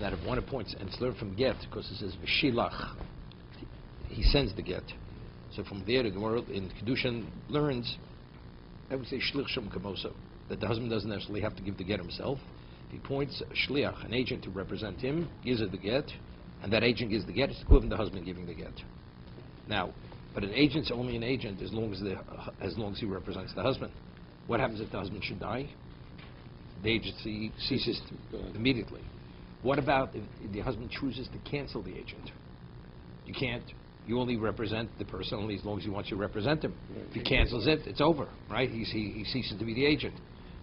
that if one appoints, and it's learned from get, because it says v'shilach, he sends the get. So from there, the Gemara in Kedushin learns, I would say shlich shum kamoso, that the husband doesn't necessarily have to give the get himself. If he appoints a shliach, an agent to represent him, gives her the get, and that agent gives the get, it's equivalent to the husband giving the get. Now, but an agent's only an agent as long as he represents the husband. What happens if the husband should die? The agency ceases immediately. What about if the husband chooses to cancel the agent? You can't. You only represent the person only as long as he wants you to represent him. If he cancels it, it's over, right? He ceases to be the agent.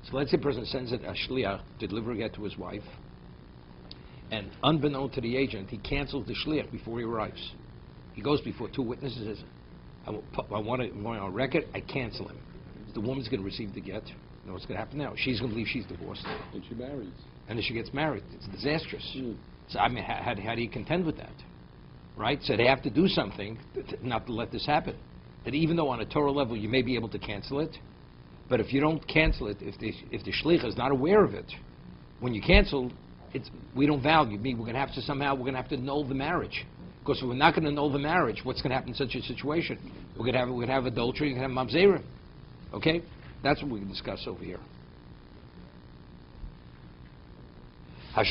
So let's say a person sends a shliach to deliver a get to his wife, and unbeknown to the agent, he cancels the shliach before he arrives. He goes before two witnesses and says, I want to go on record, I cancel him. The woman's going to receive the get. You know what's going to happen now? She's going to believe she's divorced. And she marries. And then she gets married. It's disastrous. So, I mean, how do you contend with that? Right? So they have to do something not to let this happen. That even though on a Torah level you may be able to cancel it, but if you don't cancel it, if the shliach is not aware of it, when you cancel, we don't value. We're going to have to annul the marriage. Because if we're not going to annul the marriage, what's going to happen in such a situation? We're going to have adultery, we're going to have mamzerim. Okay? That's what we can discuss over here. The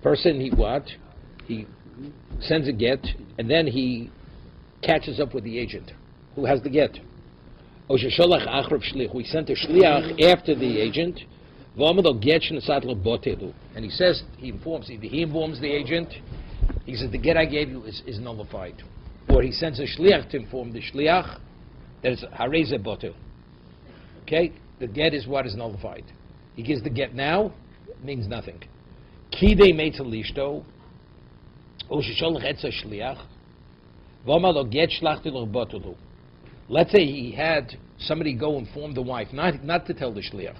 person, he sends a get, and then he catches up with the agent who has the get. We sent a shliach after the agent, and he says, he informs the agent, he says, the get I gave you is nullified. Or he sends a shliach to inform the shliach that it's hareze botel. Okay? The get is what is nullified. He gives the get now, means nothing. Kidei meitzel lishto, o shesholach etza shliach, v'omar lo get shlachti lo botelu. Let's say he had somebody go inform the wife, not to tell the shliach,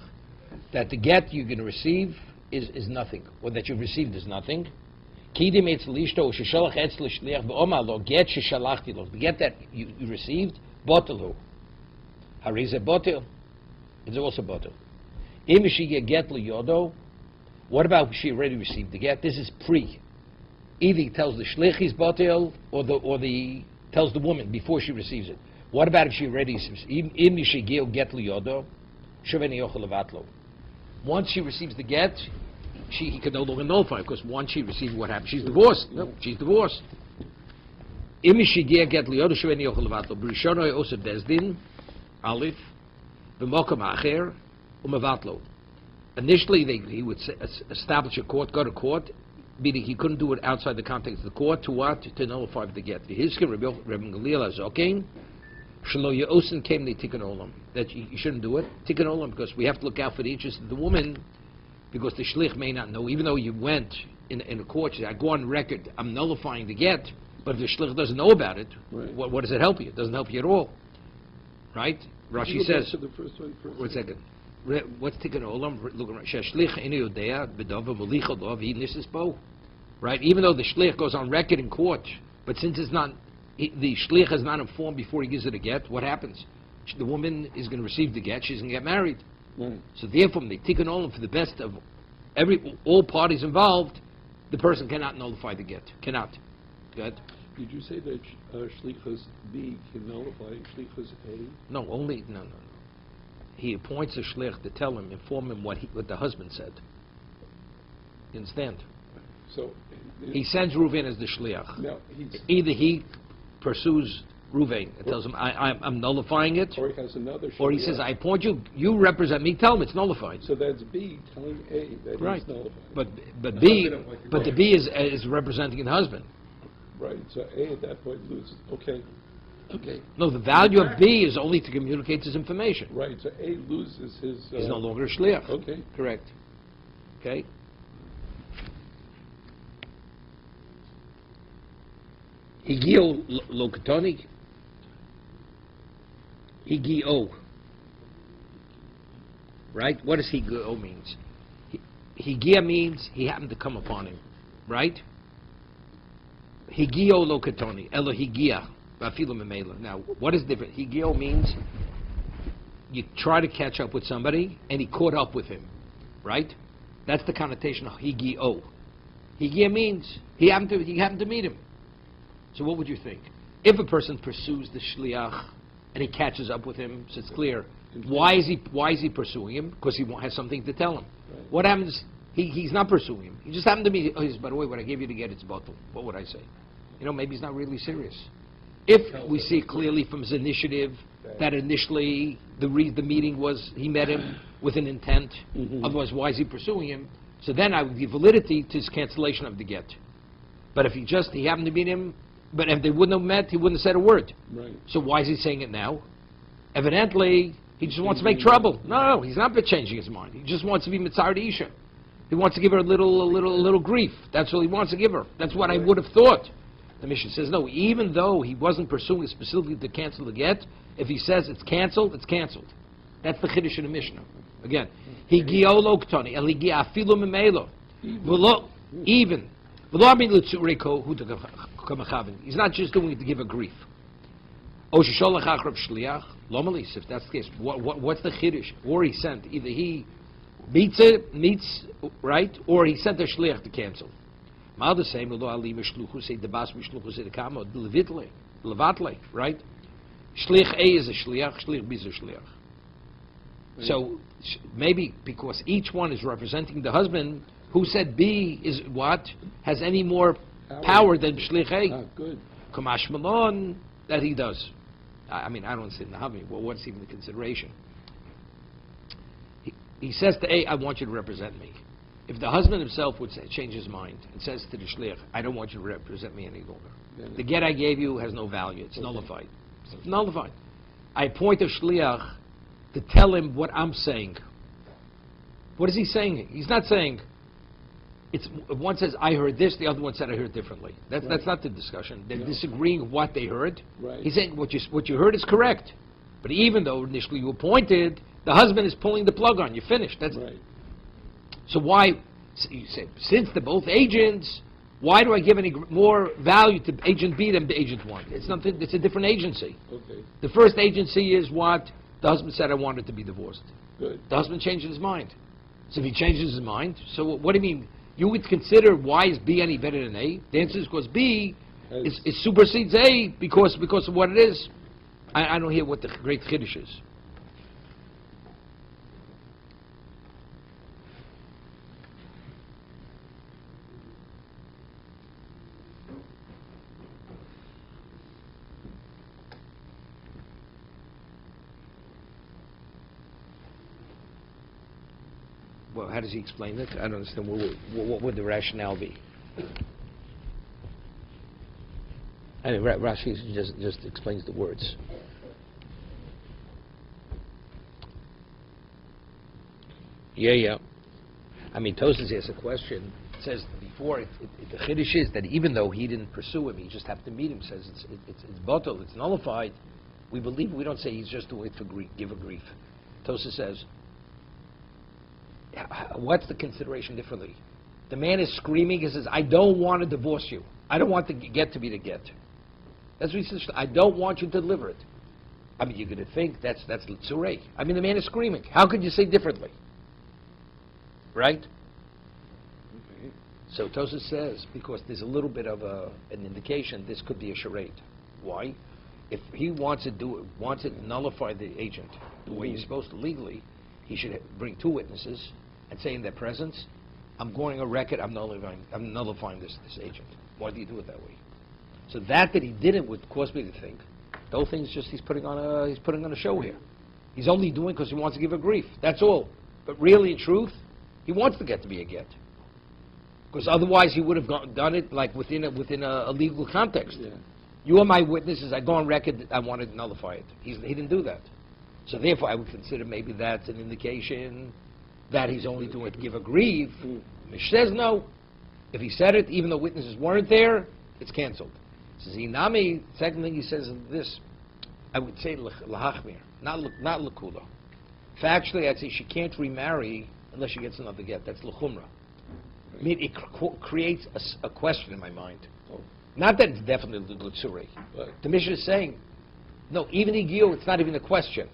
that the get you're going to receive is nothing, or that you've received is nothing. Kidei meitzel lishto, o shesholach etza shliach, v'omar lo get sheshalachti lo. The get that you received, botelu. Hareze botel. It's also botel. If she get liyodo, what about if she already received the get? This is pre. Either he tells the shlich he's botel, or tells the woman before she receives it. What about if she already if she get liyodo, shaveni yochel levatlo. Once she receives the get, he can no longer nullify, because once she receives, what happens? She's divorced. No, she's divorced. If she get liyodo, shaveni yochel levatlo. B'rishono also bezdin, alif. Initially, he would establish a court, go to court, meaning he couldn't do it outside the context of the court. To what? To nullify the get. That you shouldn't do it. Tikkun olam, because we have to look out for the interest of the woman, because the shlich may not know. Even though you went in a court, you say, I go on record, I'm nullifying the get, but if the shlich doesn't know about it, right, what does it help you? It doesn't help you at all. Right? Rashi says, the first one first. 1 second. What's tikkun olam? Look at shlich inu yodea b'davar v'licha lo v'hinisis bo. Right? Even though the shlich goes on record in court, but since the shlich is not informed before he gives it a get, what happens? The woman is going to receive the get. She's going to get married. Right. So therefore, the tikkun olam, for the best of all parties involved, the person cannot nullify the get. Cannot. Good. Did you say that shlichus B can nullify shlichus A? No, no. He appoints a shlich to tell him, inform him what the husband said. You understand? So he sends Reuven as the shliach. Now either he pursues Reuven and tells him, I'm nullifying it, or he has another shliach. Or he says, I appoint you, you represent me, tell him it's nullified. So that's B telling A that right. It's nullified. But the B is representing the husband. Right, so A at that point loses. Okay. No, the value of B is only to communicate his information. Right, so A loses his... He's no longer a shliach. Okay. Correct. Okay. Higio lokatoni. Higio. Right? What does higio means? Higia means he happened to come upon him. Right? Higio lokatoni, elo higia, vafilu memela. Now, what is different? Higio means you try to catch up with somebody, and he caught up with him. right? That's the connotation of higio. Higia means he happened to meet him. So what would you think? If a person pursues the shliach and he catches up with him, so it's clear, why is he pursuing him? Because he has something to tell him. Right. What happens? He's not pursuing him. He just happened to meet. Oh, he says, by the way, what I gave you to get, it's bottle. What would I say? Maybe he's not really serious. If we see clearly from his initiative that initially the meeting was he met him with an intent, otherwise why is he pursuing him? So then I would give validity to his cancellation of the get. But if he happened to meet him, but if they wouldn't have met, he wouldn't have said a word. Right. So why is he saying it now? Evidently, he just wants to make trouble. No, he's not changing his mind. He just wants to be mitzar to Isha. He wants to give her a little grief. That's all he wants to give her. That's what I would have thought. The Mishnah says, no, even though he wasn't pursuing it specifically to cancel the get, if he says it's canceled, it's canceled. That's the Chiddush in the Mishnah. Again, Higio lo ktoni, el higia afilu memelo. Even. He's not just doing it to give a grief. If that's the case, what's the Chiddush? Or he sent, either he meets, right, or he sent a shliach to cancel. Right? Shliach A is a shliach, shliach B is a shliach. So maybe because each one is representing the husband, who said B is what? Has any more power than shliach A? Good. Kamash Malon, that he does. I don't see in the Havmi. Well, what's even the consideration? He says to A, I want you to represent me. If the husband himself would change his mind and says to the shliach, I don't want you to represent me any longer. The get I gave you has no value. It's nullified. It's nullified. I appoint a shliach to tell him what I'm saying. What is he saying? He's not saying, one says, I heard this, the other one said, I heard differently. That's not the discussion. They're disagreeing what they heard. Right. He's saying, what you heard is correct. But even though initially you appointed, the husband is pulling the plug on you. Finished. That's right. So why, you say, since they're both agents, why do I give any more value to agent B than agent 1? It's a different agency. Okay. The first agency is what the husband said, I wanted to be divorced. Good. The husband changed his mind. So if he changes his mind, so what do you mean? You would consider why is B any better than A? The answer is because B it supersedes A because of what it is. I don't hear what the great Chiddush is. Well, how does he explain it? I don't understand. What would the rationale be? Rashi just explains the words. Yeah. Tosas asks a question. It says before, the Chiddush is that even though he didn't pursue him, he just happened to meet him. Says it's bottled, it's nullified. We don't say he's just doing it for grief, give a grief. Tosas says, what's the consideration differently? The man is screaming. He says, I don't want to divorce you. I don't want the get to be the get. That's what he says. I don't want you to deliver it. You're going to think that's l'tzurei. The man is screaming. How could you say differently? Right? Okay. So Tosas says, because there's a little bit of an indication this could be a charade. Why? If he wants to nullify the agent the way he's supposed to legally, he should bring two witnesses and say in their presence, I'm going a record, I'm nullifying this agent. Why do you do it that way? So that he didn't would cause me to think the whole thing's just he's putting on a show here. He's only doing because he wants to give a grief. That's all. But really, in truth, he wants the get to be a get. Because otherwise he would have done it like within a legal context. Yeah. You are my witnesses. I go on record. I want to nullify it. He didn't do that. So therefore, I would consider maybe that's an indication that he's only doing it to give a grief. Mish says no. If he said it, even though witnesses weren't there, it's canceled. Says Inami. Second thing he says is this: I would say lahachmir, not lakula. Factually, I'd say she can't remarry unless she gets another get. That's l'chumra. It creates a question in my mind. Oh. Not that it's definitely l'tzurei. The Mishnah is saying, no, even Igio, it's not even a question.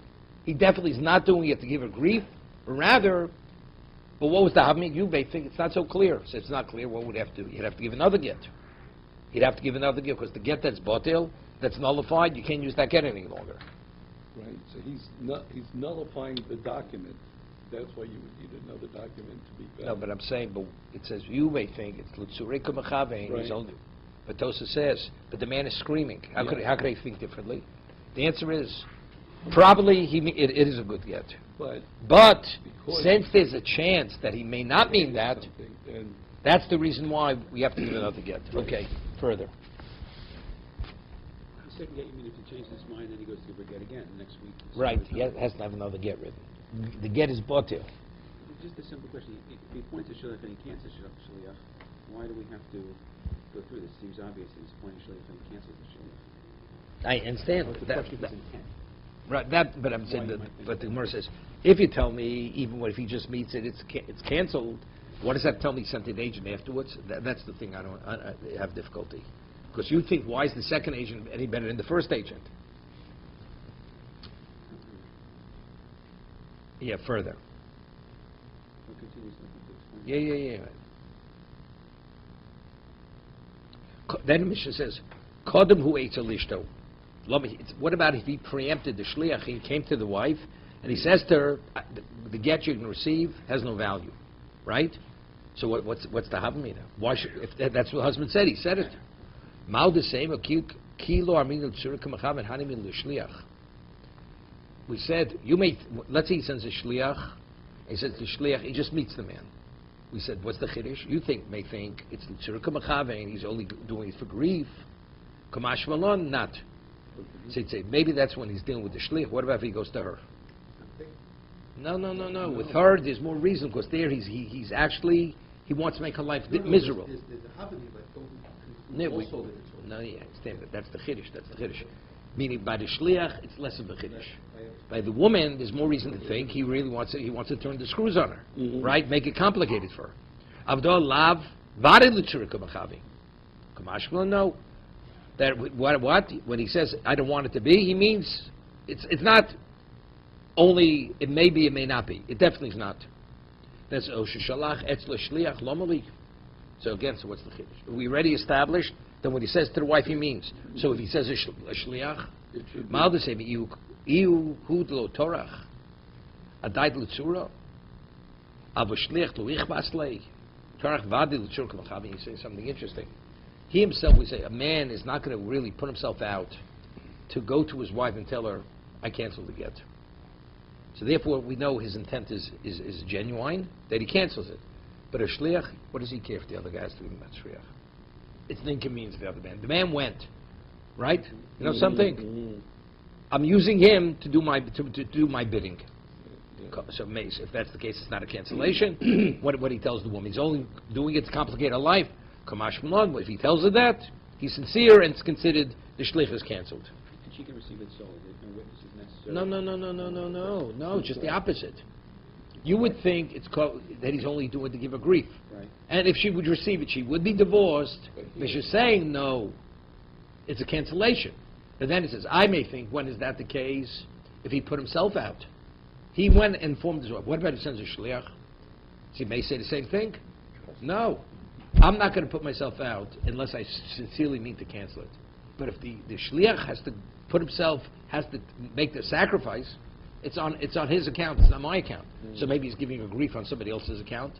He definitely is not doing it to give her grief. Rather, But what was the Havmik? You may think it's not so clear. So it's not clear. What would have to? He'd have to give another get. He'd have to give another get because the get that's batil, that's nullified, you can't use that get any longer. Right, so he's nullifying the document. That's why you would need another document to be valid. No, but I'm saying, but it says you may think it's l'tzurika mechavein. Right. He's only, but Tosa says, but the man is screaming. How could he think differently? The answer is probably it is a good get. But Since there's a chance that he may not mean that, then that's the reason why we have to give another get. Okay, further. The second get, you mean if he changes his mind, then he goes to give a get again next week? Right, he has to have another get written. The get is batil. Just a simple question. If he points to shliach and he can't say shliach, why do we have to go through this? It seems obvious that he's pointing shliach and he cancels the shliach. I understand. But the question is intent. Right, but I'm saying, Why you might think but the that. Gemara says, if you tell me, even if he just meets it, it's canceled, what does that tell me he sent an agent afterwards? That's the thing I have difficulty. Because you think, why is the second agent any better than the first agent? Yeah, further. We'll continue something to explain. Yeah. Then the Mishnah says, Kodem hu eitz alishto. What about if he preempted the shliach? He came to the wife and he says to her, "The get you're going to receive has no value," right? So what's the havamina? Why should, if that's what the husband said? He said it. Mal the same. We said you may. Let's say he sends a shliach. He says the shliach. He just meets the man. We said, what's the chiddush? You may think it's l'tzurika mechavein. He's only doing it for grief. Kamash malon, not. So he'd say, maybe that's when he's dealing with the shliach. What about if he goes to her? No. With her, there's more reason, because there he's actually, he wants to make her life miserable. There's a happening, but No, also that it's I understand that. That's the chiddush. Meaning by the shliach, it's less of a chiddush. By the woman, there's more reason to think he really wants it. He wants to turn the screws on her, right? Make it complicated for her. Avdol lav varid l'tzurika mechavi. Kamashma, no. That what when he says I don't want it to be, he means it's not only it may be, it may not be. It definitely is not. That's osheshalach etz l'shliach lomali. So again, so what's the chiddush? We already established that when he says to the wife, he means. So if he says a shliach, mal the same iu hud lo torach adait l'tzura av shliach lo ichbas lei torach vadi l'tzura k'machavi. He's saying something interesting. He himself, we say, a man is not going to really put himself out to go to his wife and tell her, I canceled the get. So therefore, we know his intent is genuine, that he cancels it. But a shliach, what does he care if the other guy has to give him that shliach? It's an inconvenience for the other man. The man went, right? You know something? I'm using him to do my bidding. So if that's the case, it's not a cancellation. What he tells the woman, he's only doing it to complicate her life. Kamash Malon, if he tells her that, he's sincere and it's considered the shlich is canceled. And she can receive it solely. There's no witnesses necessary. No, just the opposite. You would think it's called, that he's only doing it to give her grief. Right. And if she would receive it, she would be divorced. But she's saying, no, it's a cancellation. But then he says, I may think, when is that the case? If he put himself out. He went and informed his wife. What about if he sends a shliach? She may say the same thing. No. I'm not going to put myself out unless I sincerely mean to cancel it. But if the shliach has to put himself, has to make the sacrifice, it's on his account, it's not my account. So maybe he's giving a grief on somebody else's account,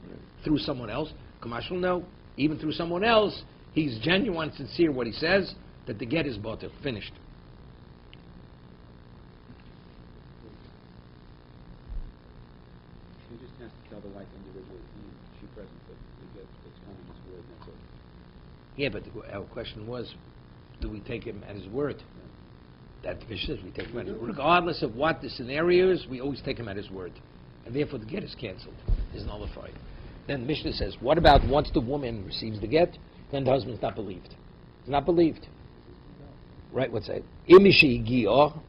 through someone else. Kamash will know, even through someone else, he's genuine, sincere what he says, that the get is batil, finished. He just has to tell the wife individually, she present that the get it's coming his word, and that's it. Yeah, but our question was, do we take him at his word? That the Mishnah says we take him at his word. Regardless of what the scenario is, we always take him at his word. And therefore the get is cancelled, is nullified. Then the Mishnah says, what about once the woman receives the get, then the husband's not believed? He's not believed. Right, what's that? Imishi gi'o,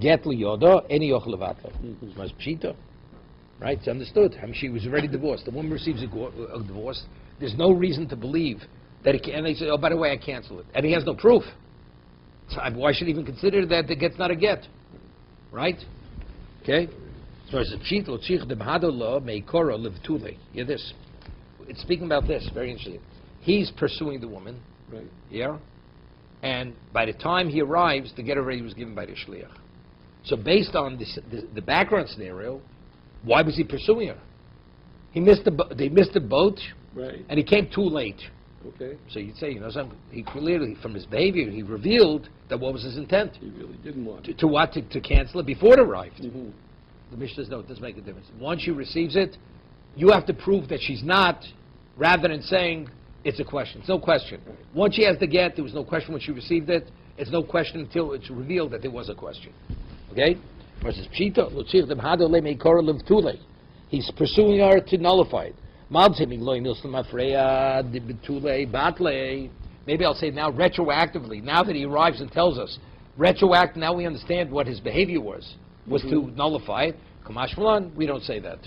get liyodo, eni yoch levatlo. It's pshita. Right, it's understood. I mean, she was already divorced. The woman receives a divorce. There's no reason to believe that it can, and they say, oh, by the way, I cancel it. And he has no proof. So why should he even consider that the get's not a get? Right? Okay? So it's pshit lo tzich dem hadolo meikoro livtule. Hear this. It's speaking about this. Very interesting. He's pursuing the woman. Right. Yeah. And by the time he arrives, the get already was given by the shliach. So based on this, the background scenario, why was he pursuing her? He missed they missed the boat, Right. and he came too late. Okay. So you'd say, he clearly, from his behavior, he revealed that what was his intent. He really didn't want it. To what? To cancel it before it arrived. Mm-hmm. The Mishnah says, no, it doesn't make a difference. Once she receives it, you have to prove that she's not, rather than saying it's a question. It's no question. Once she has the get, there was no question when she received it. It's no question until it's revealed that there was a question. Okay? Versus Pshita, Lutzich dem Hadole Meikora Livtule. He's pursuing her to nullify it. Maybe I'll say now retroactively, now that he arrives and tells us, retroact, now we understand what his behavior was to nullify it. Kamash Malan, we don't say that.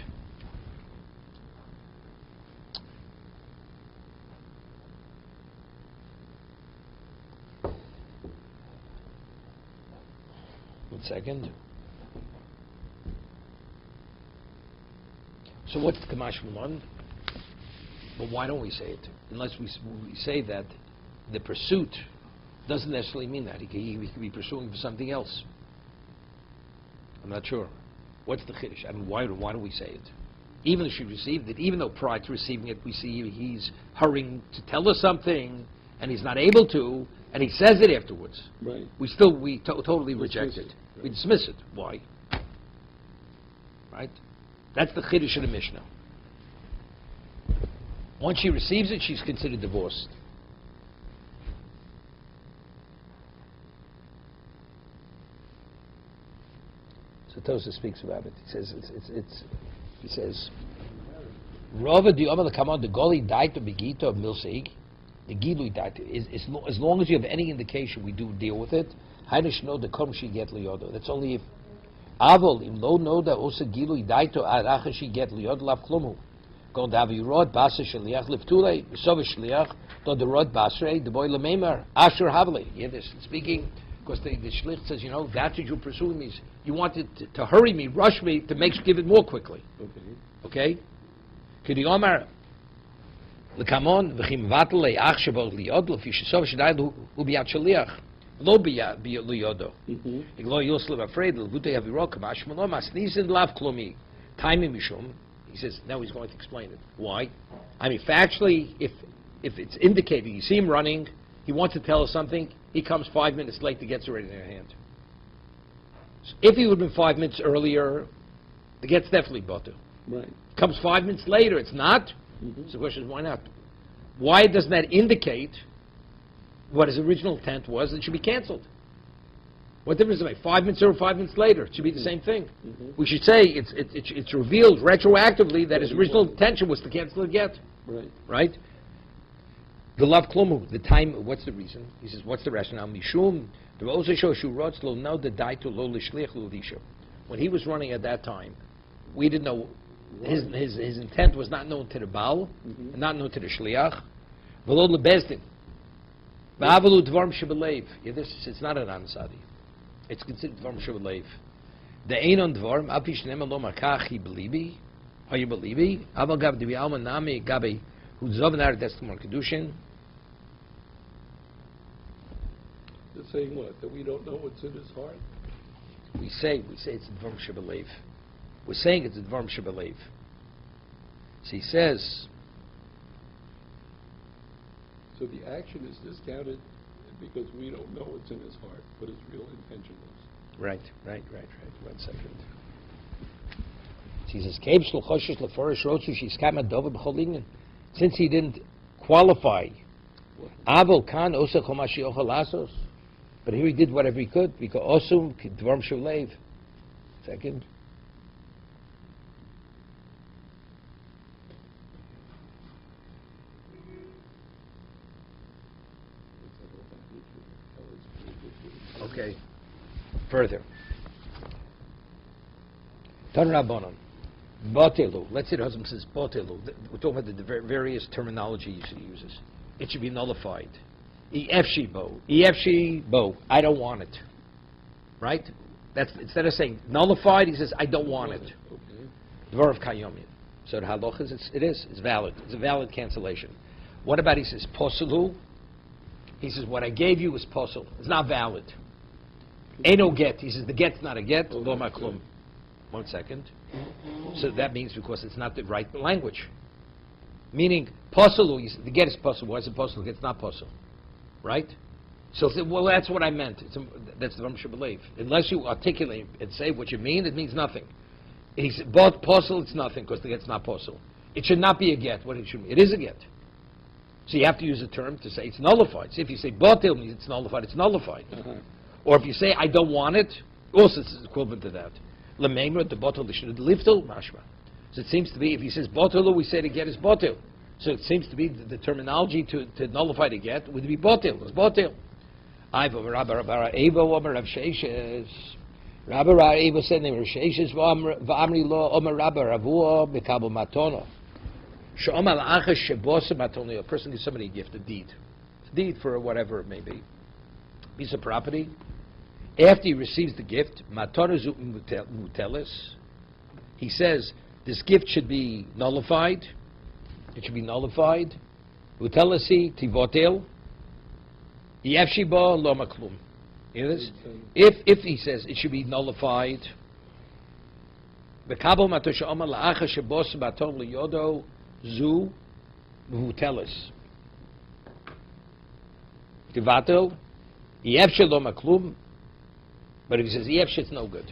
One second. So what's the Kamash Malan? But why don't we say it? Unless we say that the pursuit doesn't necessarily mean that. He could be pursuing for something else. I'm not sure. What's the chiddush? I mean, why do we say it? Even if she received it, even though prior to receiving it we see he's hurrying to tell us something, and he's not able to, and he says it afterwards. Right. We totally reject it. Right. We dismiss it. Why? Right? That's the chiddush of the Mishnah. Once she receives it, she's considered divorced. So Tosa speaks about it. He says, Rava di Omer Kamon the Goli Daito Begito of Milseig, the Gilui Daito, as long as you have any indication we do deal with it, Hainish no the Kom she get Liodo. That's only if Avol im lo no da osa Gilui Daito Aracha she get Liodo Lav Klumu. Going to have you rod basa shliach liftule sov shliach to the rod basre the boy lemeimer asher havli. Yeah, this speaking because the shliach says, that's what you're pursuing me. You wanted to hurry me, rush me to give it more quickly. Okay. Kedi Omar lekamon v'chim vatel le'ach shebol liod lefi shesov shedai hu biyat shliach lo biyat liyodo. Iglo yoslev afraid l'gutei avirok kamash malom asnizin lav klomi timing mishum. He says, now he's going to explain it. Why? I mean, factually, if it's indicated, you see him running, he wants to tell us something, he comes 5 minutes late to get's already in their hand. So if he would have been 5 minutes earlier, the get's definitely bought. Right. Comes 5 minutes later, it's not. So the question is, why not? Why doesn't that indicate what his original intent was? It should be canceled. What difference does it make? 5 minutes or 5 minutes later? It should be the same thing. We should say it's revealed retroactively that his original intention was to cancel the get. Right. Right? The love klomu, the time, what's the reason? He says, what's the rationale? Mishum, the also shows shurotz lo no the daito lo lishliach lo lisha. When he was running at that time, we didn't know, his intent was not known to the Baal, and not known to the shliach. V'lo lebezdin. V'avalu dvarm shebelev. It's not an ansadi. It's considered dvarm shebelev. The einon dvarm, api shneim lo makachi belibi, are you belibi? Aval gav divi alma nami gabi hu zovnar destimor kedushin. They're saying what? That we don't know what's in his heart? We say it's dvarm shebelev. We're saying it's dvarm shebelev. So he says. So the action is discounted because we don't know what's in his heart, what his real intention was. Right. 1 second. He says, since he didn't qualify, but here he did whatever he could, because second. Okay. Further. Tanrabonon. Botelu. Let's say the husband says botelu. We're talking about the various terminology he uses. It should be nullified. Efshi bo. I don't want it. Right? That's instead of saying nullified, he says I don't want it. Dvar of Kayomin. So the halacha is, it's valid. It's a valid cancellation. What about, he says, poselu? He says, what I gave you is posel. It's not valid. Eno get. He says, the get's not a get. Lo maklum. 1 second. So that means because it's not the right language. Meaning, poselu, the get is posel. Why is it posel? It's not posel. Right? So he'll say, well, that's what I meant. That's the one should believe. Unless you articulate and say what you mean, it means nothing. He said, both posel, it's nothing, because the get's not posel. It should not be a get. What it should mean? It is a get. So you have to use a term to say it's nullified. So if you say botil means it's nullified, it's nullified. Or if you say I don't want it, also it's equivalent to that. Lememra, the botil, the liftel, mashma. So it seems to be, if he says botil, we say the get is botil. So it seems to be the terminology to nullify the get would be botil. It's botil. I've over Rabba Eva over Rav Sheishes. Rabba Eva said name Rav Sheishes v'amri lo omer Rabba Ravua bekabel matono. She'omal achash shebosa matono. A person gives somebody a gift, a deed. It's a deed for whatever it may be. Piece of property. After he receives the gift, matono zu mutelis. He says this gift should be nullified. It should be nullified. Mutelisi tivotel. Yefshiba lo maklum. You know this? If he says it should be nullified, bekabel matosha omer la'acha shebos batom liyodo zu mutelis. Tivatel yefshe lo maklum. But if he says yefshe, it's no good.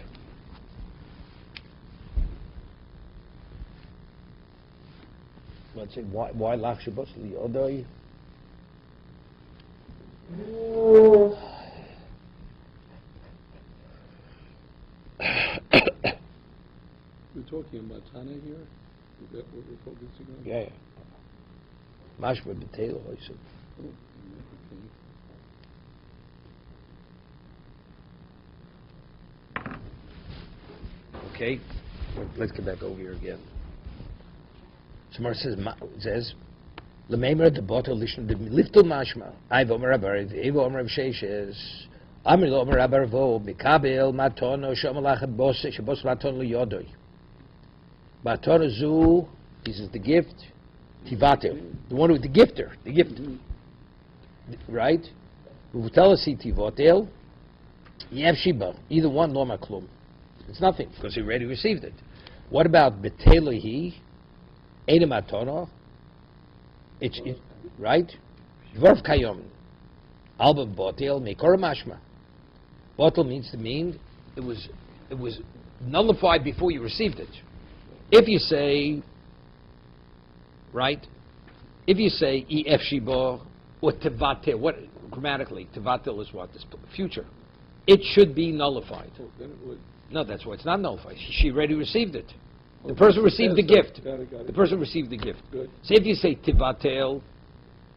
Let's say why lach shebos liyodo? We're talking about Tana here? Is that what we're focusing on? Yeah. Mashma b'teil, I said. Oh, okay. Let's get back over here again. Somewhere says, L'meimer the bottle lishon the liftul mashma. I've omer Rabba Sheishes. Amri lo omer Rabba Ravo mikabel matono shomalachet bose shebos maton liyodoi. Matono zu. This is the gift. Tivatel, the one with the gifter, the gift, right? Uvutelasi tivotel. Yev shiba. Either one lo maklum. It's nothing because he already received it. What about betelehi? Ena matono. It's right. Dvorf kayom. Alba botel mekor mashma. Botel means to mean it was nullified before you received it. If you say, right, if you say ef shibo or tevatel, what grammatically tevatel is what? This future. It should be nullified. Oh, then it would. No, that's why it's not nullified. She already received it. The person received the gift. Got it. The person received the gift. Good. So if you say tivatel,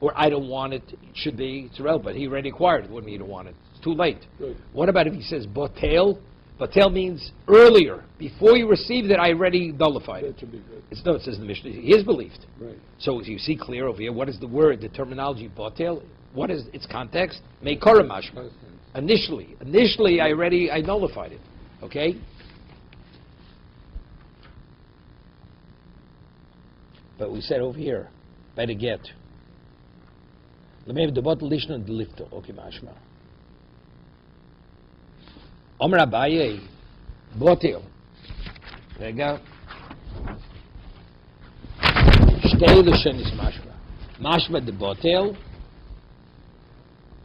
or I don't want it, it should be, it's irrelevant. He already acquired it. What do you mean you don't want it? It's too late. Good. What about if he says botel? Botel means earlier. Before you received it, I already nullified it. That should be good. It says in the Mishnah, he is believed. Right. So you see clear over here, what is the word, the terminology botel? What is its context? Meikora mashma. Initially, I nullified it. Okay? But we said over here, by the get. Maybe the bottle lishna the lifto. Okay, mashma. Omer Abaye, botel. There you go. Shtei l'shen is mashma. Mashma the botel,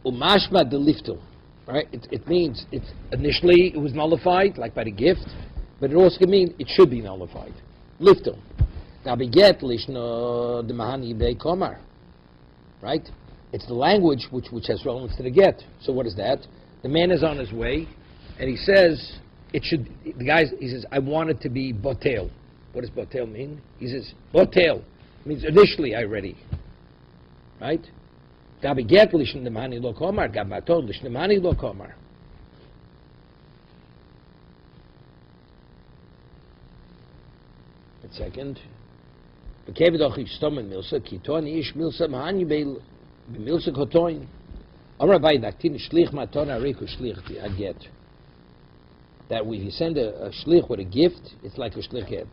umashma the lifto. Right? It means initially it was nullified, like by the gift, but it also can mean it should be nullified. Lifto. Now beget lishna the mahani bei komar. Right? It's the language which has relevance to the get. So what is that? The man is on his way, and he says it should. The guy he says, I want it to be botel. What does botel mean? He says botel means initially I ready. Right? Now beget lishna the mahani lo komar. Gabaton lishna mahani lo komar. A second. Bekevidoch ich stommen milsa kiton ish milsa mahani bei milsa kotoin. Amar by daktin shlich maton ariku shlich I get. That when you send a shlich with a gift, it's like a shlich get.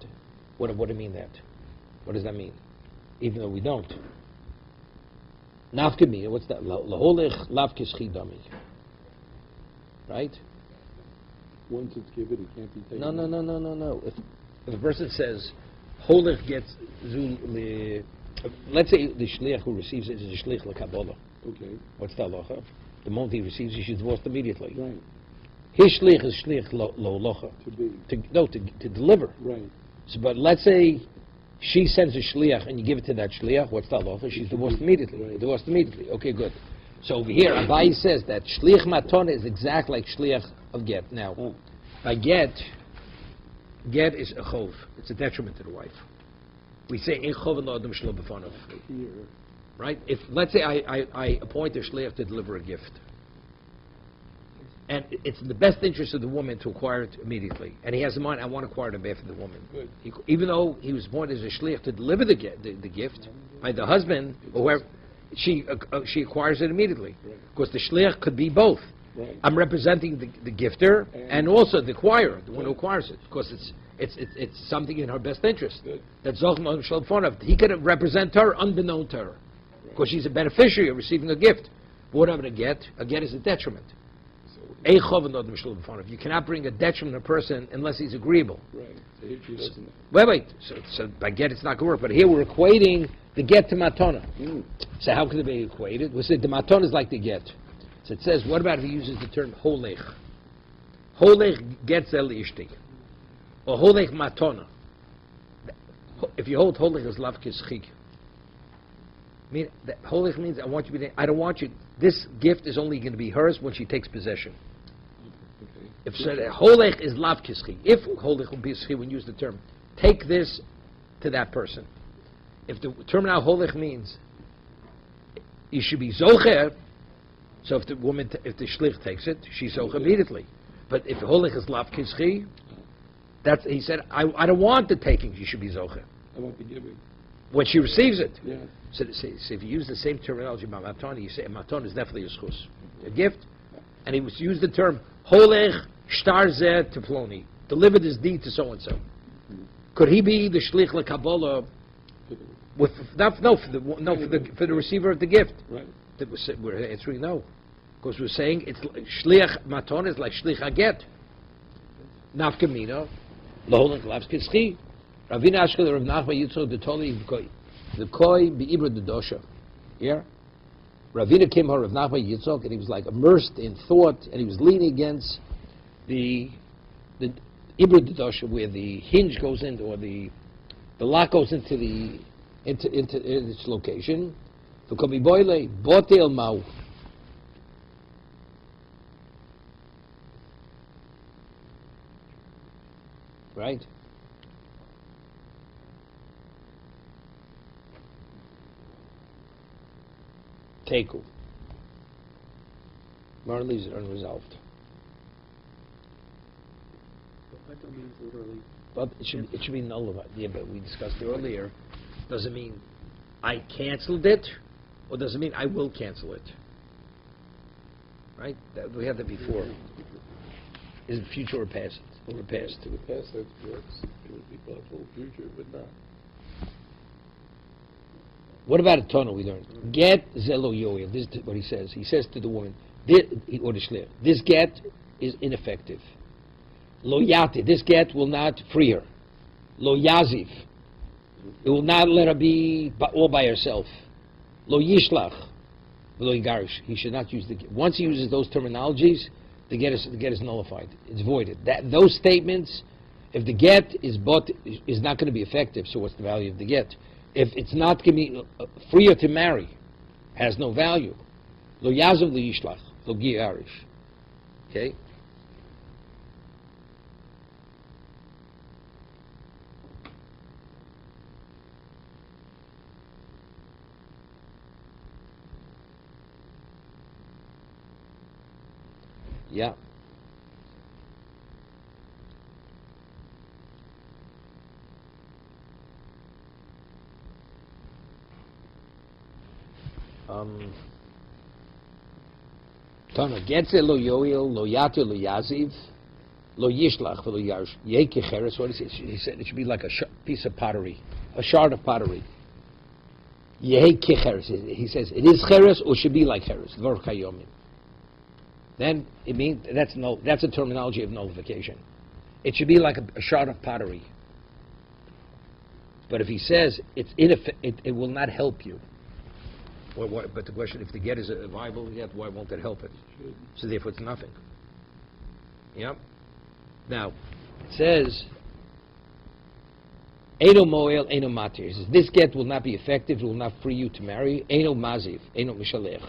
What do you mean that? What does that mean? Even though we don't. Nafkemina, what's that? Laholech lavkes chidami. Right? Once it's given, it can't be taken. No. If a person says, holech gets zul, let's say the shliach who receives it is a shliach l'kabbalah. Okay. What's the halacha? The moment he receives, he should divorce immediately. Right. His shliach is shliach lo halacha. To deliver. Right. So, but let's say she sends a shliach and you give it to that shliach. What's the halacha? She's divorced immediately. Right. Divorced immediately. Okay, good. So over here, Abai says that shliach matona is exactly like shliach of get. Now, by get is a chov. It's a detriment to the wife. We say ein chov lo adam shlo b'fanav. Here. Right? If let's say I appoint a shliach to deliver a gift, and it's in the best interest of the woman to acquire it immediately, and he has in mind, I want to acquire it on behalf of the woman. Good. Even though he was appointed as a shliach to deliver the gift by the husband, or whoever, she acquires it immediately. Right. Because the shliach could be both. Right. I'm representing the gifter and also the acquirer, the one who acquires it, because it's something in her best interest. Good. That Zochman Shal Fonav, he could represent her unbeknown to her, because she's a beneficiary of receiving a gift. But whatever a get is a detriment. You cannot bring a detriment to a person unless he's agreeable. Right. So here she doesn't. Wait. So by get it's not going to work. But here we're equating the get to matona. So how can it be equated? We said the matona is like the get. So it says, what about if he uses the term holech? Holech gets el ishti. Or holech matona. If you hold holech as lavkes chig. Holech means I don't want you. This gift is only going to be hers when she takes possession. Okay. If holech is lavkes chig. If holech will be schig, when you use the term, take this to that person. If the term now holech means you should be zocher. So if the shlich takes it, she's zocher immediately. But if holech is lavkes chig, that's he said. I don't want the taking. She should be zocher. I want the giving. When she receives it. Yeah. So if you use the same terminology about matana, you say a matana is definitely a schus, a gift. And he was used the term holech shtar zeh to ploni, deliver this deed to so and so. Could he be the shlich lekabbalah with for the receiver of the gift? Right. We're answering no, because we're saying it's shlich matana is like shlich aget. Nafkamina loholech lavskes chi. Ravina Ashkel Rav Nachman Yitzchak the Toli the koi beibra the dosha. Yeah. Ravina came to Rav Nachman Yitzchak and he was like immersed in thought and he was leaning against the ibra the dosha where the hinge goes into or the lock goes into its location. The komi boile botel mau. Right. Teku. Mar leaves it unresolved. That don't mean literally. But it should be nullified. Yeah, but we discussed earlier. Does it mean I canceled it, or does it mean I will cancel it? Right? We had that before. Is it future or past? Or past? To the past, that works. It would be possible future, but not. What about a tunnel we learned? Get zelo yoyev. This is what he says. He says to the woman, or the shliach, this get is ineffective. Lo yati, this get will not free her. Lo yaziv, it will not let her be all by herself. Lo yishlach, lo yigarish. He should not use the get. Once he uses those terminologies, the get is nullified. It's voided. Those statements, if the get is not going to be effective, so what's the value of the get? If it's not going to be freer to marry, has no value. Lo yazav lo yishlach, lo giyarish. Okay? Yeah. Tana gets lo yoel lo yato lo yaziv Lo yishlach v'lo yarush. Yehi kecheres. What is it? He said it should be like a piece of pottery, a shard of pottery. Yehi kecheres. He says it is cheres or should be like cheres. Dvar kayomim. Then it means that's a terminology of nullification. It should be like a shard of pottery. But if he says it will not help you. But the question, if the get is a viable get, why won't it help it? So therefore it's nothing. Yep. Now, it says, Eino moel, eino matir. It says, this get will not be effective, it will not free you to marry. Eino maziv, eino mishalech.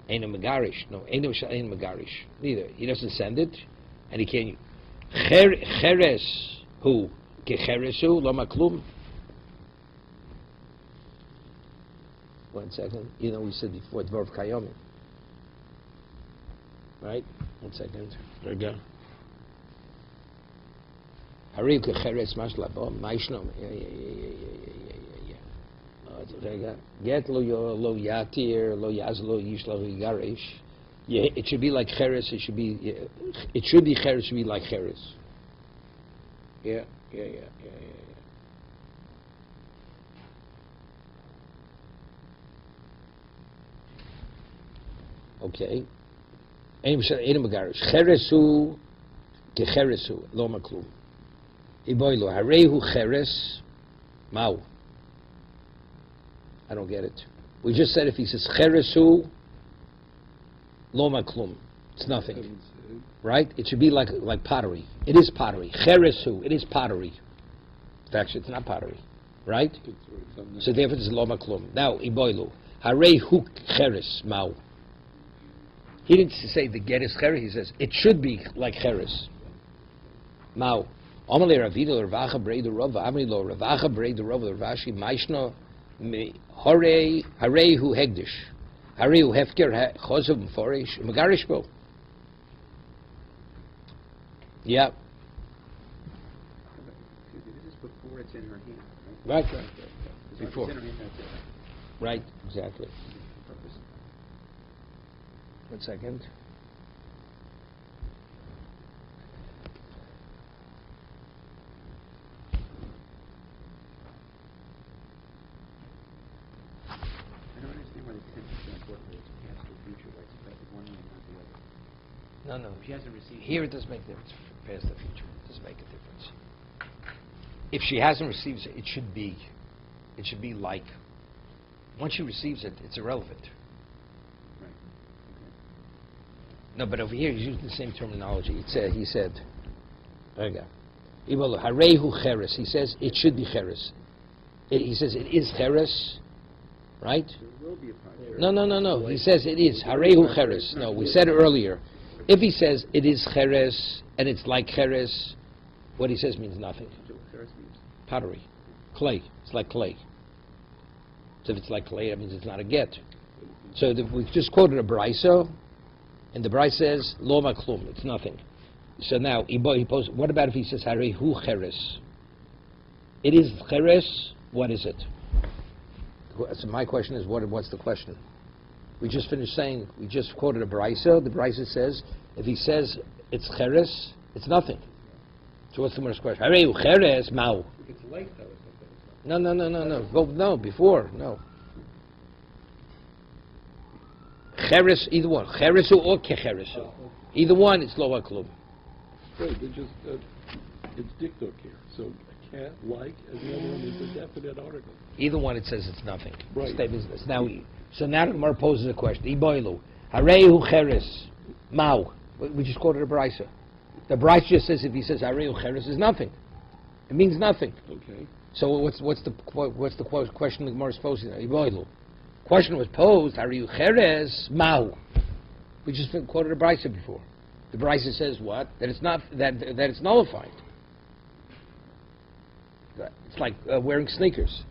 Eino megarish. No, eino megarish. Neither. He doesn't send it, and he can't. Cheres hu, kecheresu, loma klum. 1 second. You know, we said before, dvar kayomi. Right? 1 second. There we go. Hariu kecheres mashlabo, maishno. There you go. Get lo yatir, lo yazlo yish lo yigarish. Yeah, it should be like cheres. It should be cheres. Should be like cheres. Yeah. Okay. Cheresu kecheresu lo maklum. Iboilu harehu cheres mau. I don't get it. We just said if he says cheresu lo maklum, it's nothing, right? It should be like pottery. It is pottery. Cheresu, it is pottery. Actually, it's not pottery, right? So therefore, it's lo maklum. Now iboilu harehu cheres mau. He didn't say the get is cheres. He says it should be like cheres. Mau. Amale Ravino Ravacha Brei Rov Amrilo Ravacha Brei Rov Ravashi Maishno Hare Hu Hegdish Hare Hu Hefker Chosov Mforish Megarishbo. Yeah. This is before it's in her hand, Right. Before. It's in her hand, that's it. Right. Exactly. Purpose. 1 second. I don't understand why the 10% work rate is past or future, why it's affected one way and not the other. No. She hasn't received. Here it does make a difference. Past the future, it does make a difference. If she hasn't received it, it should be like. Once she receives it, it's irrelevant. Right. No, but over here he's using the same terminology. He said, there you go. Harehu cheres. He says it should be cheres. He says it is cheres, right? There will be a project. No. He says it is harehu cheres. No, we said it earlier. If he says it is cheres and it's like cheres, what he says means nothing. So what Cheres means? Pottery, clay. It's like clay. So if it's like clay, that means it's not a get. So we just quoted a brisa, and the brisa says lo maklum. It's nothing. So now he poses. What about if he says harehu cheres? It is cheres. What is it? So my question is, what's the question? We just finished saying, we just quoted a brisa. The brisa says, if he says it's cheres, it's nothing. So what's the next question? Harehu cheres mau. If it's late, though, it's not. No. Go, no, before, no. Cheres, either one. Cheresu or kecheresu. Either one, it's lo klum. Right, they're just, it's dictok here. So can't, like, and the other one is a definite article. Either one, it says it's nothing. Right. Statement is so now the Gemara poses a question. Iboilu, harehu cheres, mau. We just quoted a brisa. The brisa just says if he says harehu cheres is nothing. It means nothing. Okay. So what's the question the Gemara is posing? Iboilu. Question was posed, harehu cheres, mau. We just quoted a brisa before. The brisa says what? That it's not that it's nullified. It's like wearing sneakers.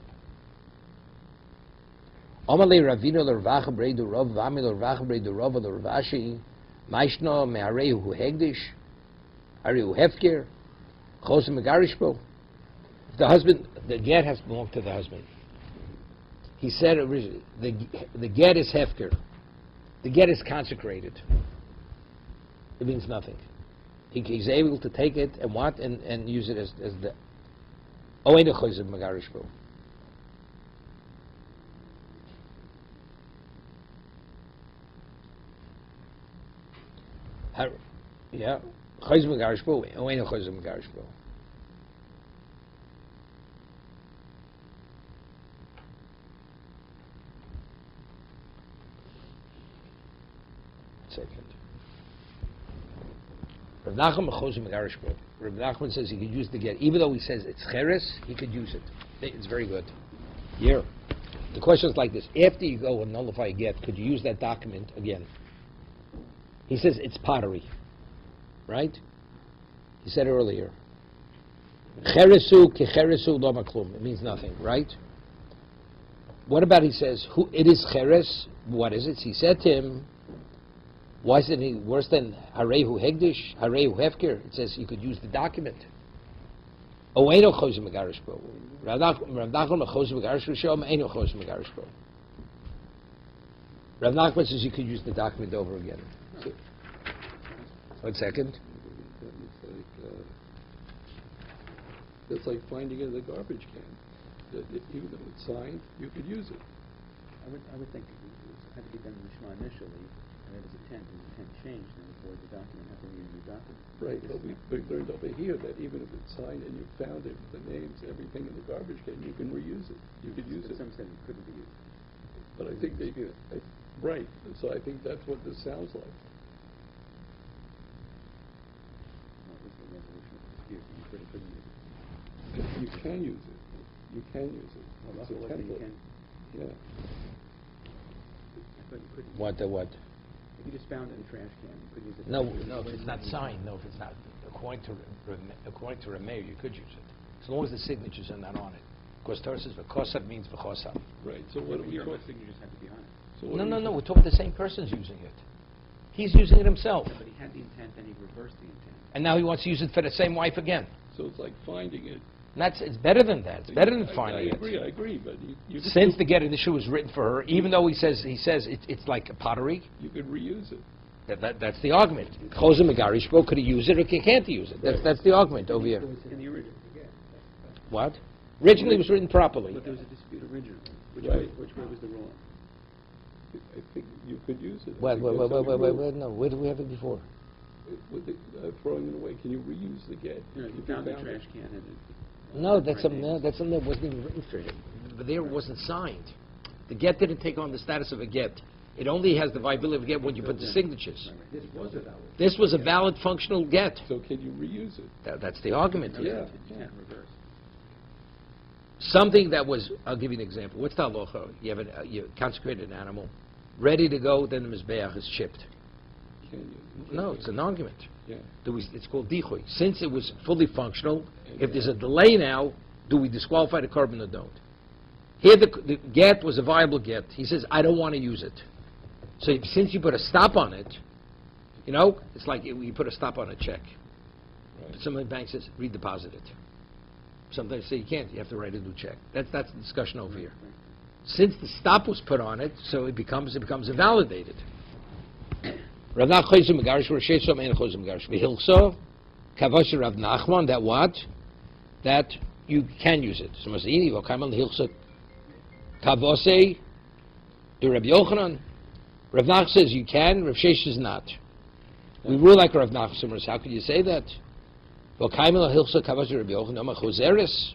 Amalei Ravino l'Ravacha Breidu Rav Vami l'Ravacha Breidu Rav l'Ravashi Maishno me'arehu hegdish arehu hefker chos megarishbo. The husband, the get has to belong to the husband. He said originally, the get is hefker. The get is consecrated. It means nothing. He's able to take it and what? And use it as the... Oh, ain't a chayzer megarish bo. Yeah, chayzer megarish bo. Oh, ain't a chayzer megarish bo. Second. Rav Nachman mechozeh megarish bo. Rav Nachman says he could use the get, even though he says it's cheres, he could use it. It's very good. Here, the question is like this: after you go and nullify a get, could you use that document again? He says it's pottery, right? He said earlier. Cheresu kecheresu lo maklum. It means nothing, right? What about he says who it is cheres? What is it? He said to him, why is it any worse than harehu hegdish, harehu hefker? It says you could use the document. Oeino chozeh megarish bo. Rav Nachman chozeh megarish bo. Eino chozeh megarish bo. Rav Nachman says you could use the document over again. So, 1 second. That's like finding it in the garbage can. Even though it's signed, you could use it. I would think it had to be done in the Shema initially, and it was intent, and intent changed, and before the document had to be a new document. Right, but we learned over here that even if it's signed and you found it, the names, everything in the garbage can, you can reuse it. You could use it. Some said it couldn't be used. But I think right, so I think that's what this sounds like. What was the resolution of the dispute? You couldn't use it. You can use it. You can use it. Well, It's a Russell, you template. can. Yeah. I thought you couldn't. What? If you just found it in a trash can, you could use it. No, if it's not signed, no, if it's not, according to Rameir, you could use it. As long as the signatures are not on it. Because Torah says, v'kosav means v'kosav. Right, so what do we Your talk? signatures have to be on it. So what No, do no, we no, talk- we're talking the same person's using it. He's using it himself. But he had the intent, then he reversed the intent. And now he wants to use it for the same wife again. So it's like finding it. And it's better than that. It's better than finding I agree, but you could Since still- the get initial was written for her, even though he says it's like a pottery, you could reuse it. that's the argument. Chozeh megarish bo, could he use it or can't he use it? That's the argument over here. In the original. What? Originally it was written properly. But there was a dispute originally. Which Right. way was the ruling? I think you could use it. I Wait, think that's how we rule. no, where did we have it before? With the, throwing it away, can you reuse the get? You know, you found the trash can and it... No, that's something that wasn't even written for him. But there it wasn't signed. The get didn't take on the status of a get. It only has the viability of a get when you put the signatures. This was a valid. This was a valid functional get. So can you reuse it? That's the argument Yeah. here. You can't reverse. Something that was, I'll give you an example. What's the halacha? You consecrated an animal, ready to go, then the mizbeach is chipped. Can you? No, it's an argument. Yeah. It's called dichoy. Since it was fully functional, if there's a delay now, do we disqualify the carbon or don't? Here the get was a viable get. He says, I don't want to use it. So since you put a stop on it, it's like you put a stop on a check. Right. Some of the bank says, redeposit it. Sometimes say you can't, you have to write a new check. That's the discussion over here. Since the stop was put on it, so it becomes invalidated. Rav Nachman megarish v'resheiso mein chozeh megarish v'hilso kavash Rav Nachman that what? That you can use it. So masini v'kamal hilso kavosei do Rabbi Yochanan. Rav Nachman says you can. Rav Sheish says not. We rule like Rav Nachman. How could you say that? V'kamal hilso kavash Rabbi Yochanan ama chozeres.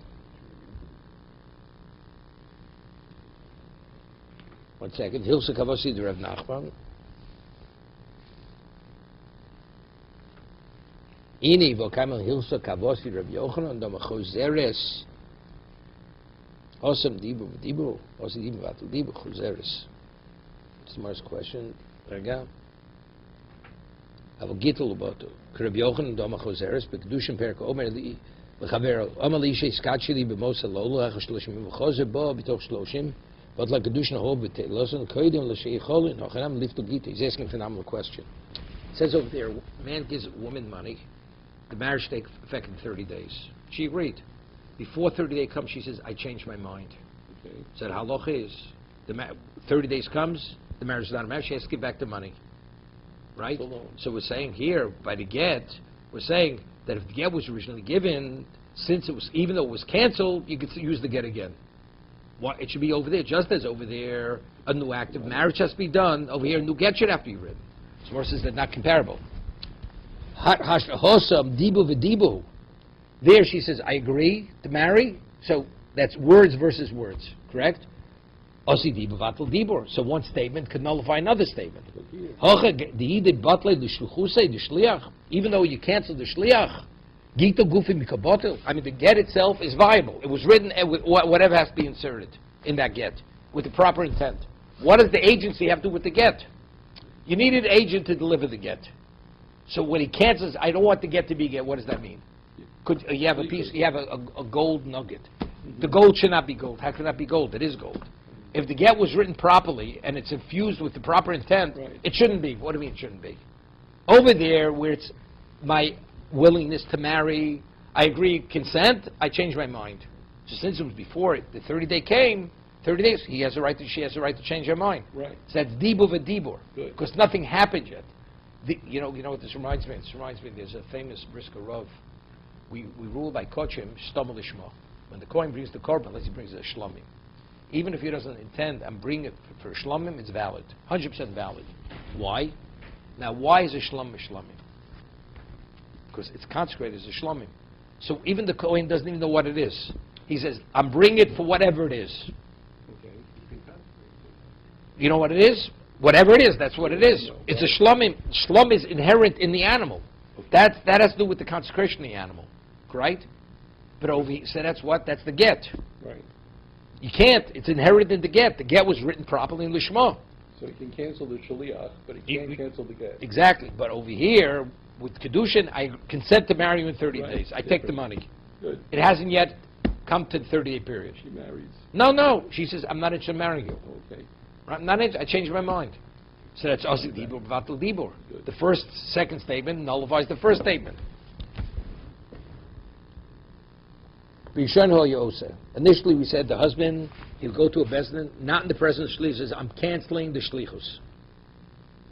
1 second. Hilso kavosi do Rav Nachman. Ini v'kaimel hilsa kavosi Rabbi Yochanan dama chozeres. Osam dibu osam dibu vatu dibu chozeres. It's the first question. Rega. Avo gittel ubotu. Rabbi Yochanan dama chozeres b'kedushim perka omer li v'chavero omer li ishe skatshili b'mosa lolu hacha shloshim v'chozer bo b'toch shloshim but like kedushin hol b'telosan koidim l'shei cholin hachanam liftu gita. He's asking a phenomenal question. It says over there, man gives a woman money. The marriage takes effect in 30 days. She agreed. Before 30 days comes, she says, I changed my mind. Okay. Said, halacha is, 30 days comes, the marriage is not a marriage, she has to give back the money. Right? It's a loan. So we're saying here, by the get, We're saying that if the get was originally given, since it was, even though it was canceled, you could use the get again. It should be over there, just as over there, a new act of marriage has to be done. Over here, a new get should have to be written. So Gemara says they're not comparable. Hosam dibu v'dibu. There she says, I agree to marry. So that's words versus words, correct? Osi dibu vatal dibur. So one statement could nullify another statement. Even though you cancel the shliach, I mean, the get itself is viable. It was written with whatever has to be inserted in that get with the proper intent. What does the agency have to do with the get? You need an agent to deliver the get. So when he cancels, I don't want the get to be get. What does that mean? Could you have a piece? You have a gold nugget. The gold should not be gold. How can that be gold? It is gold. If the get was written properly and it's infused with the proper intent, it shouldn't be. What do you mean it shouldn't be? Over there, where it's my willingness to marry, I agree, consent, I change my mind. So since it was before it, the 30-day came, 30 days, she has a right to change her mind. Right. So that's dibur v'dibur, Good. because nothing happened yet. You know what this reminds me? This reminds me, there's a famous brisker Rav. We rule by kochim, shtomel lishma. When the kohen brings the korban, unless he brings a shlomim. Even if he doesn't intend and bring it for shlomim, it's valid. 100% valid. Why? Now, why is a shlom a shlomim? Because it's consecrated as a shlomim. So even the kohen doesn't even know what it is. He says, I'm bringing it for whatever it is. Okay. You know what it is? Whatever it is, that's what it is. It's a shlomim. Shlom is inherent in the animal. That has to do with the consecration of the animal, right? But over here, so that's what? That's the get. Right. You can't. It's inherent in the get. The get was written properly in Lishma. So he can cancel the shaliach, but he can't cancel the get. Exactly. But over here, with Kedushin, I consent to marry you in 30 days. I take the money. Good. It hasn't yet come to the 30-day period. She marries. No. She says, I'm not interested in marrying you. Okay. I'm not interested. I changed my mind. So that's Osik Dibur, Vatal Dibur. The second statement nullifies the first statement. Initially, we said the husband, he'll go to a bezdin, not in the presence of shlichus, says, I'm canceling the shlichus.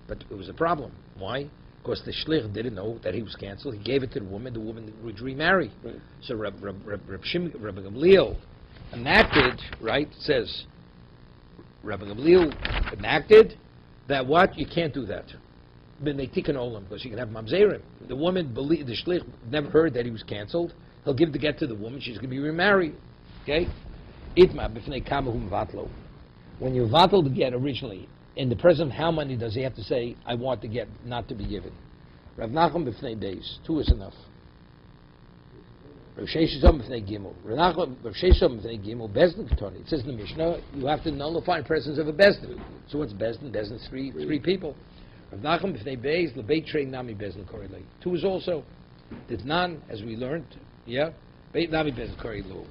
But it was a problem. Why? Because the shlich didn't know that he was canceled. He gave it to the woman would remarry. Right. So Rabbi Gamliel enacted, right, says, Rabbi Gamliel enacted that what? You can't do that. Then they tikkun olam, because you can have mamzerim. The woman, the shlich, never heard that he was canceled. He'll give the get to the woman. She's going to be remarried. Okay? Itma b'fnei kamahum vatlo. When you vatal the get originally, in the presence of how many does he have to say, I want the get not to be given? Rav Nachum b'fnei beis. 2 is enough. Rav Sheshizom b'fnei gimel. Rav Sheshizom b'fnei gimel. Bezdin ketoni. It says in the Mishnah, you have to nullify the presence of a bezdin. So what's bezdin? Bezdin's three people. Rav Nachum b'fnei beis. Lebeit trei nami bezdin korelei. 2 is also. Ditnan, as we learned. Yeah? Beit nami bezdin korelu.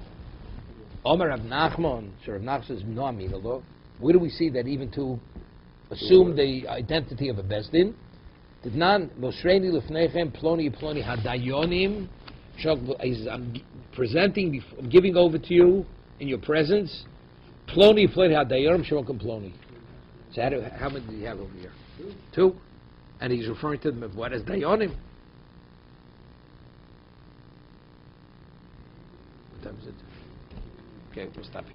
Omer Rav Nachman. So Rav Nachman says, no aminalo. Where do we see that even to assume the identity of a bezdin? Ditnan, mosreini lefnechem ploni ploni hadayonim. I'm presenting, I'm giving over to you in your presence. Ploni ploni hadayonim shokim ploni. So how many do you have over here? 2. And he's referring to them as what? As dayonim. What time is it? Okay, we'll stop here.